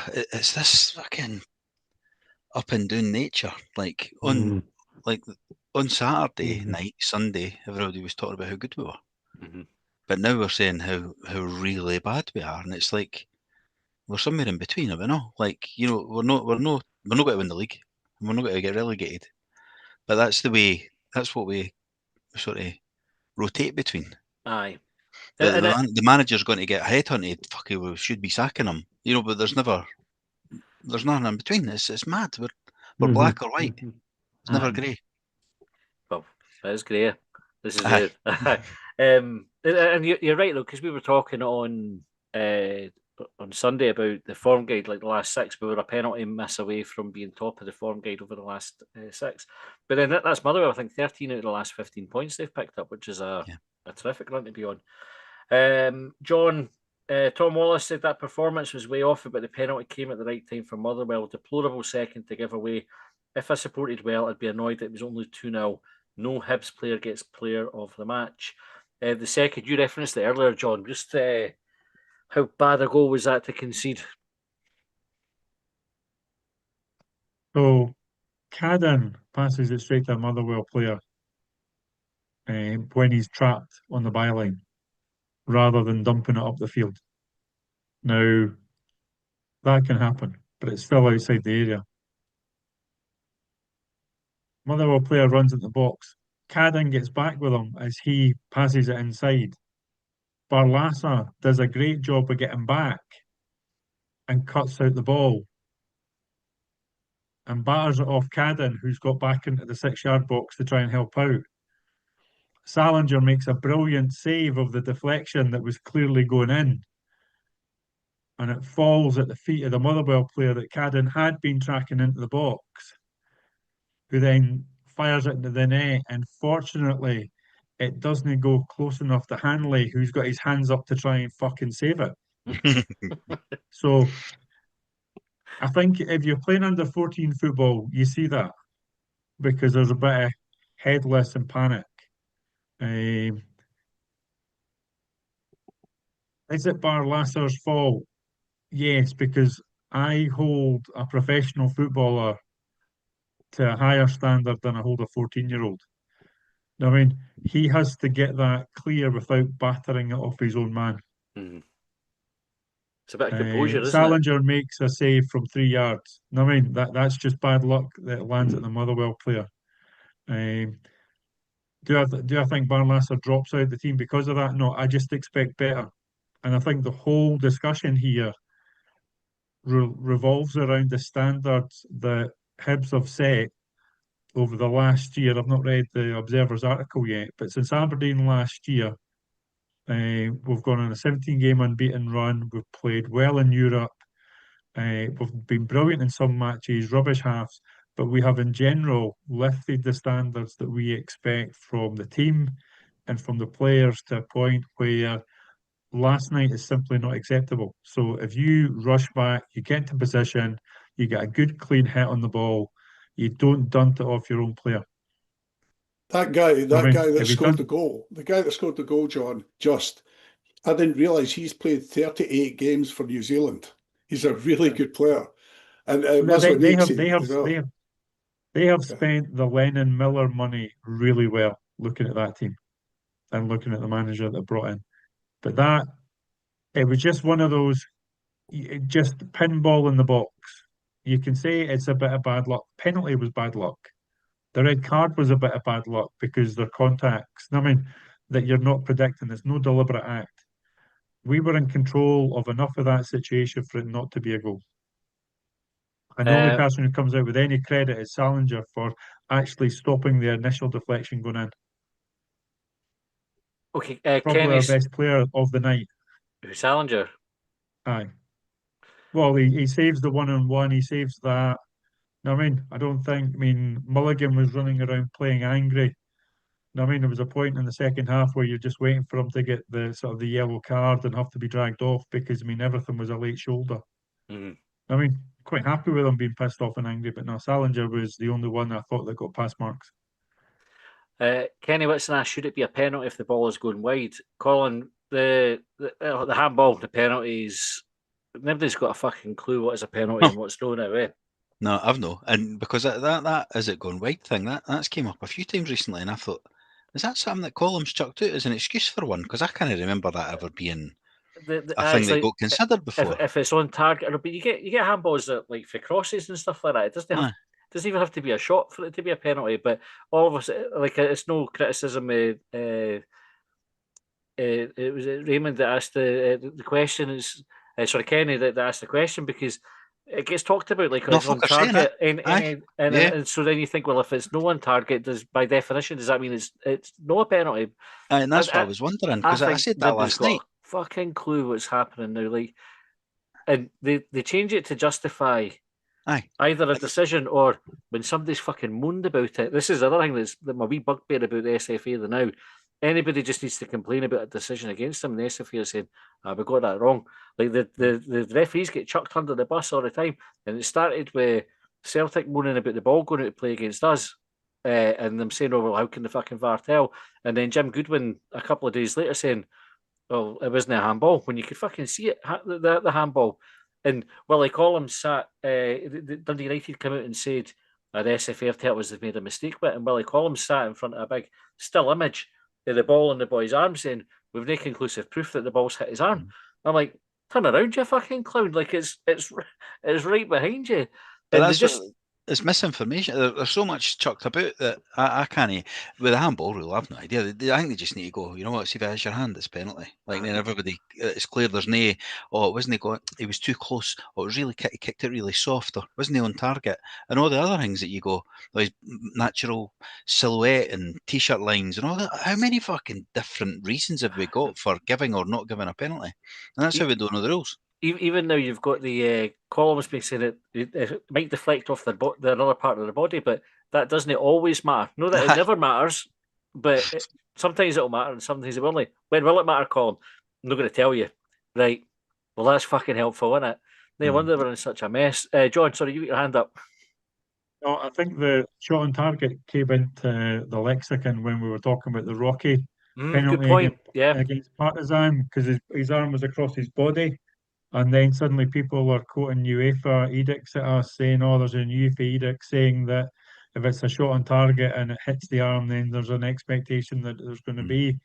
it's this fucking up and down nature. On Saturday night, Sunday, everybody was talking about how good we were, but now we're saying how really bad we are, and it's like we're somewhere in between, are we not? We're not going to win the league. We're not going to get relegated. But that's what we sort of rotate between. Aye. The manager's going to get headhunted. Fuck it, we should be sacking him. But there's nothing in between. It's mad. We're black or white. It's never grey. Well, it is grey. This is it. And you're right, though, because we were talking on Sunday about the form guide, like the last 6, we were a penalty miss away from being top of the form guide over the last 6. But then that's Motherwell. I think 13 out of the last 15 points they've picked up, which is a terrific run to be on. John, Tom Wallace said that performance was way off, but the penalty came at the right time for Motherwell. Deplorable second to give away. If I supported well, I'd be annoyed that it was only 2-0. No Hibs player gets player of the match. The second, you referenced it earlier, John, just how bad a goal was that to concede? So, Cadden passes it straight to a Motherwell player when he's trapped on the byline, rather than dumping it up the field. Now, that can happen, but it's still outside the area. Motherwell player runs at the box. Cadden gets back with him as he passes it inside. Barlasa does a great job of getting back and cuts out the ball and batters it off Cadden, who's got back into the 6-yard box to try and help out. Salinger makes a brilliant save of the deflection that was clearly going in, and it falls at the feet of the Motherwell player that Cadden had been tracking into the box, who then fires it into the net, and fortunately it doesn't go close enough to Hanley, who's got his hands up to try and fucking save it. So I think if you're playing under 14 football, you see that. because there's a bit of headless and panic. Is it Barlasser's fault? Yes, because I hold a professional footballer to a higher standard than I hold a 14-year-old. I mean, he has to get that clear without battering it off his own man. Mm. It's a bit of composure, isn't it? Salinger makes a save from 3 yards. I mean, that's just bad luck that it lands at the Motherwell player. Do I think Barlasser drops out the team because of that? No, I just expect better. And I think the whole discussion here revolves around the standards that Hibs have set over the last year. I've not read the Observer's article yet, but since Aberdeen last year, we've gone on a 17-game unbeaten run. We've played well in Europe. We've been brilliant in some matches, rubbish halves, but we have in general lifted the standards that we expect from the team and from the players to a point where last night is simply not acceptable. So if you rush back, you get into position, you get a good clean hit on the ball, you don't dunt it off your own player. That guy that scored the goal, John, I didn't realise he's played 38 games for New Zealand. He's a really good player. And that's what they makes have it as well. they have spent the Lennon Miller money really well looking at that team and looking at the manager that brought in. But it was just one of those, just pinball in the box. You can say it's a bit of bad luck. Penalty was bad luck. The red card was a bit of bad luck because they're contacts. I mean, that you're not predicting. It's no deliberate act. We were in control of enough of that situation for it not to be a goal. And the only person who comes out with any credit is Salinger for actually stopping the initial deflection going in. Okay, Probably Kenny's our best player of the night. Salinger. Aye. Well, he saves the 1-on-1. He saves that. I mean, Mulligan was running around playing angry. I mean, there was a point in the second half where you're just waiting for him to get the sort of the yellow card and have to be dragged off because, I mean, everything was a late shoulder. Mm. I mean, quite happy with him being pissed off and angry, but no, Salinger was the only one I thought that got pass marks. Kenny Whitson asked, should it be a penalty if the ball is going wide? Colin, the handball, the penalties, nobody's got a fucking clue what is a penalty and what's thrown away. No, I've no. And because that is it going wide thing, that's came up a few times recently, and I thought, is that something that Column's chucked out as an excuse for one? Because I can't remember that ever being a thing that got considered before. If it's on target, but you get handballs that like for crosses and stuff like that. It doesn't even have to be a shot for it to be a penalty. But all of us, like, it's no criticism. It was Raymond that asked the question. Is sorry, Kenny that asked the question because it gets talked about like it's on target, and so then you think, well, if it's no on target, by definition, does that mean it's no a penalty? And that's what I was wondering because I said that last night. Fucking clue what's happening now, like, and they change it to justify either a decision or when somebody's fucking moaned about it. This is the other thing that's my wee bugbear about the SFA now. Anybody just needs to complain about a decision against them, and the SFA are saying, we got that wrong. Like the referees get chucked under the bus all the time, and it started with Celtic moaning about the ball going out to play against us, and them saying, "Oh well, how can the fucking VAR tell?" And then Jim Goodwin a couple of days later saying, "Well, it wasn't a handball," when you could fucking see it, the handball. And Willie Collins sat, Dundee United came out and said, the SFA have told us they've made a mistake with it, and Willie Collins sat in front of a big still image of the ball in the boy's arm saying, we've no conclusive proof that the ball's hit his arm. I'm like, turn around, you fucking clown. Like, it's right behind you. But and it's misinformation. There's so much chucked about that I can't. With a handball rule, I've no idea. I think they just need to go, you know what, see if it hits your hand, it's penalty. Like, then everybody, it's clear there's no, it wasn't going, he was too close, or it was really, he kicked it really soft, or wasn't he on target? And all the other things that you go, like natural silhouette and t-shirt lines and all that. How many fucking different reasons have we got for giving or not giving a penalty? And that's how we don't know the rules. Even now, you've got the columns being saying it might deflect off the another part of the body, but that doesn't always matter. No, that it never matters, but sometimes it'll matter and sometimes it won't. When will it matter, Colin? I'm not going to tell you. Right. Well, that's fucking helpful, isn't it? No wonder we're in such a mess. John, sorry, you got your hand up. No, I think the shot on target came into the lexicon when we were talking about the Rocky Good penalty point. Yeah. against Partizan, because his arm was across his body. And then suddenly people are quoting UEFA edicts at us saying, oh, there's a UEFA edict saying that if it's a shot on target and it hits the arm, then there's an expectation that there's going to be.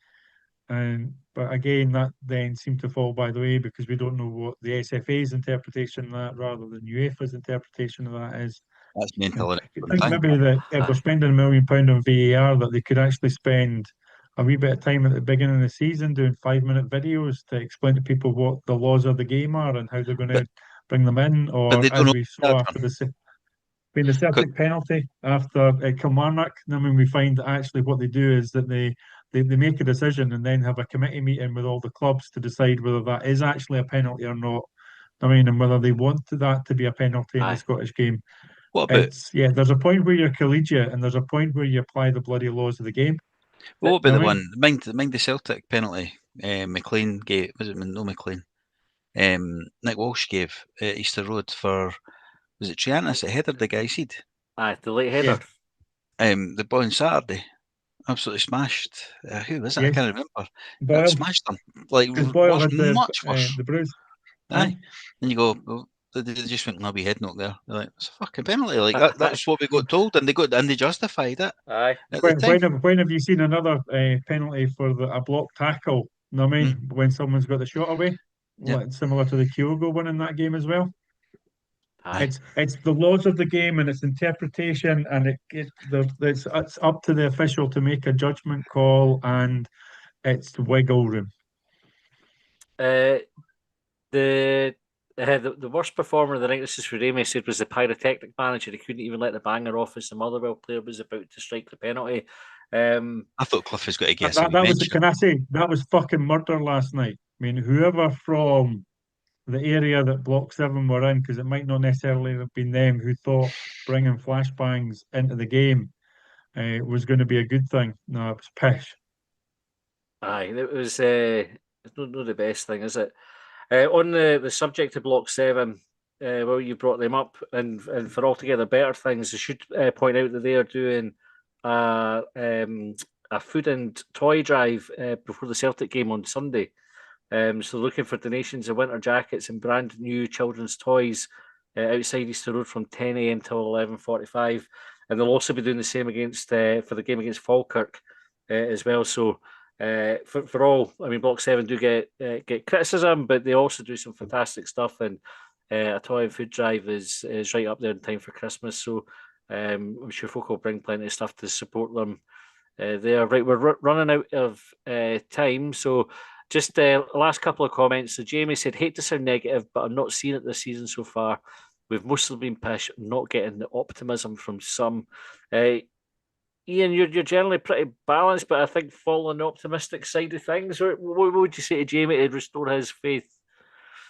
But again, that then seemed to fall by the way because we don't know what the SFA's interpretation of that rather than UEFA's interpretation of that is. That's mental. I think maybe that if we're spending £1 million on VAR, that they could actually spend a wee bit of time at the beginning of the season doing 5-minute videos to explain to people what the laws of the game are and how they're going to bring them in. Or they don't as know we saw after the Celtic penalty after Kilmarnock, I mean, we find that actually what they do is that they make a decision and then have a committee meeting with all the clubs to decide whether that is actually a penalty or not. I mean, and whether they want that to be a penalty in the Scottish game. What about there's a point where you're collegiate and there's a point where you apply the bloody laws of the game. What about the one? Mind the Celtic penalty McLean gave. Was it no McLean? Nick Walsh gave at Easter Road for, was it Triantis that headed the guy's head? Aye, the late header. The boy on Saturday absolutely smashed. Who was it? I can't remember. Boyle. Smashed them. Like, Boyle was had much worse. the bruise. Aye. And you go, well, they just went knobby head knock there. They're like, it's a fucking penalty. Like that's what we got told, and they justified it. Aye. When have you seen another penalty for a block tackle? You know what I mean? When someone's got the shot away, similar to the Kyogo one in that game as well. Aye. It's the laws of the game and its interpretation, and it's up to the official to make a judgment call, and it's wiggle room. The worst performer of the night, this is for Remy, said was the pyrotechnic manager. He couldn't even let the banger off as the Motherwell player was about to strike the penalty. I thought Clough was going to get that was fucking murder last night. I mean, whoever from the area that Block 7 were in, because it might not necessarily have been them who thought bringing flashbangs into the game was going to be a good thing. No, it was pish. Aye, it was it's not the best thing, is it? On the subject of Block 7, well, you brought them up, and for altogether better things, I should point out that they are doing a food and toy drive before the Celtic game on Sunday. So looking for donations of winter jackets and brand new children's toys outside Easter Road from 10 a.m. till 11:45, and they'll also be doing the same against for the game against Falkirk as well. So for all, I mean, Block 7 do get criticism, but they also do some fantastic stuff, and a toy and food drive is right up there in time for Christmas. So I'm sure folk will bring plenty of stuff to support them. There, right, we're running out of time, so. Just last couple of comments. So Jamie said, hate to sound negative, but I'm not seeing it this season so far. We've mostly been pish, not getting the optimism from some. Ian, you're generally pretty balanced, but I think fall on the optimistic side of things. What would you say to Jamie to restore his faith?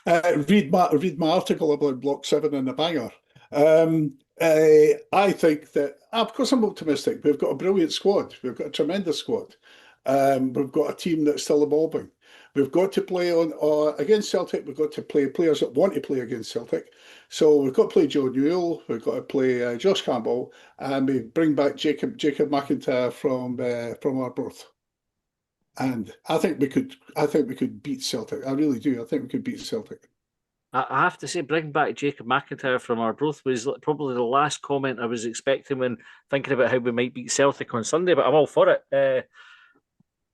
Read my article about Block 7 and the banger. I think that, of course, I'm optimistic. We've got a brilliant squad. We've got a tremendous squad. We've got a team that's still evolving. We've got to play against Celtic. We've got to play players that want to play against Celtic. So we've got to play Joe Newell. We've got to play Josh Campbell, and we bring back Jacob McIntyre from Arbroath. And I think we could beat Celtic. I really do. I think we could beat Celtic. I have to say, bringing back Jacob McIntyre from Arbroath was probably the last comment I was expecting when thinking about how we might beat Celtic on Sunday. But I'm all for it.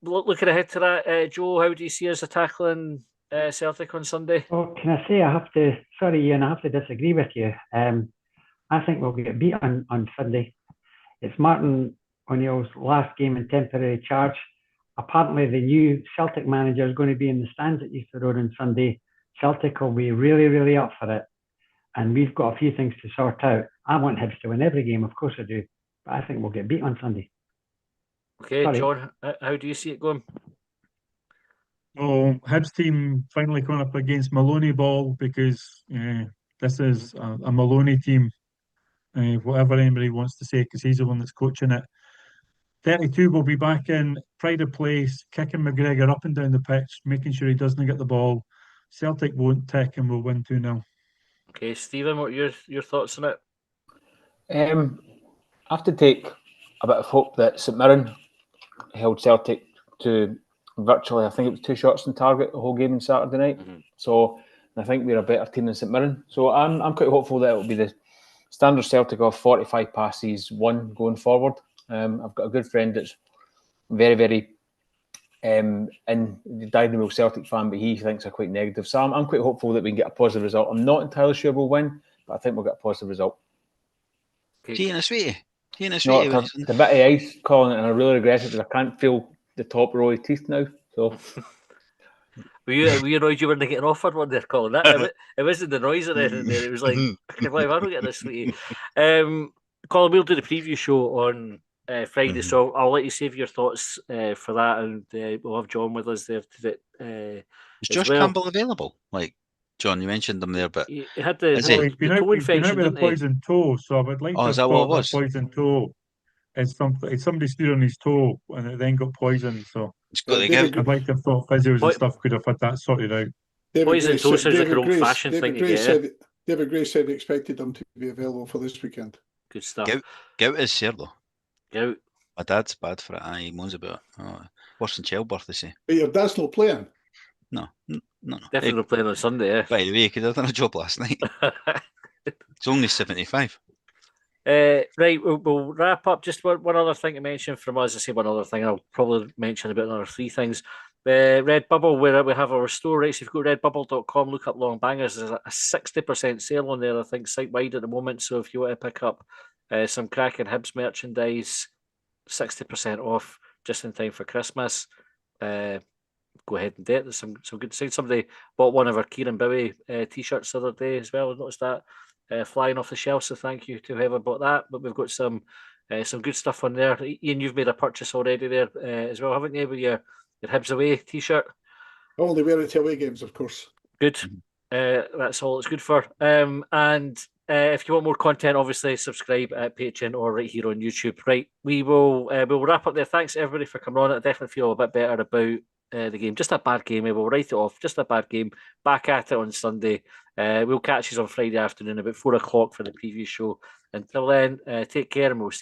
Looking ahead to that, Joe, how do you see us tackling Celtic on Sunday? Well, can I say sorry, Ian, I have to disagree with you. I think we'll get beat on Sunday. It's Martin O'Neill's last game in temporary charge. Apparently, the new Celtic manager is going to be in the stands at Easter Road on Sunday. Celtic will be really, really up for it. And we've got a few things to sort out. I want Hibs to win every game, of course I do. But I think we'll get beat on Sunday. Okay, sorry. John, how do you see it going? Oh, Hibs team finally coming up against Maloney ball because this is a Maloney team, whatever anybody wants to say, because he's the one that's coaching it. 32 will be back in, pride of place, kicking McGregor up and down the pitch, making sure he doesn't get the ball. Celtic won't tick and we'll win 2-0. Okay, Stephen, what are your thoughts on it? I have to take a bit of hope that St Mirren held Celtic to virtually, I think it was 2 shots on target the whole game on Saturday night. So I think we're a better team than St Mirren. So I'm quite hopeful that it will be the standard Celtic of 45 passes, 1 going forward. I've got a good friend that's very, very in the Dynamo Celtic fan, but he thinks are quite negative. So I'm quite hopeful that we can get a positive result. I'm not entirely sure we'll win, but I think we'll get a positive result. He and a sweetie. No, it's a bit of ice, Colin, and I really regret it because I can't feel the top row of teeth now. So, were you annoyed you weren't getting offered one there, Colin? It wasn't the noise or anything there. It was like, I can't believe I don't get this, sweetie. Colin, we'll do the preview show on Friday, so I'll let you save your thoughts for that, and we'll have John with us there to Is Josh Campbell available? Like, John, you mentioned him there, but he had the He's been out with a didn't he? poisoned toe, so I would like to is that what it was? a poisoned toe. It's somebody stood on his toe and it then got poisoned. So He's got to get. I'd like to have thought physios and stuff could have had that sorted out. Poisoned toe sounds like an old-fashioned thing to get. David Gray said he expected them to be available for this weekend. Good stuff. Gout is here though. Gout. My dad's bad for it. He moans about it. Oh, worse than childbirth, they say. But your dad's not playing? No. Definitely not playing on Sunday, yeah. By the way, he could have done a job last night. It's only 75. Right, we'll wrap up. Just one other thing to mention from us. I say one other thing. I'll probably mention about another 3 things. Redbubble, where we have our store rates. If you go to redbubble.com, look up Long Bangers. There's a 60% sale on there, I think, site wide at the moment. So if you want to pick up some cracking Hibs merchandise, 60% off just in time for Christmas. Go ahead and do it. There's some good things. Somebody bought one of our Kieran Bowie t-shirts the other day as well. I noticed that flying off the shelf. So thank you to whoever bought that. But we've got some good stuff on there. Ian, you've made a purchase already there as well, haven't you? With your Hibs Away t-shirt. I only wear it to away games, of course. Good. That's all it's good for. And if you want more content, obviously subscribe at Patreon or right here on YouTube. Right, we'll wrap up there. Thanks everybody for coming on. I definitely feel a bit better about the game. Just a bad game. We'll write it off. Just a bad game. Back at it on Sunday. We'll catch you on Friday afternoon about 4 o'clock for the preview show. Until then, take care and we'll see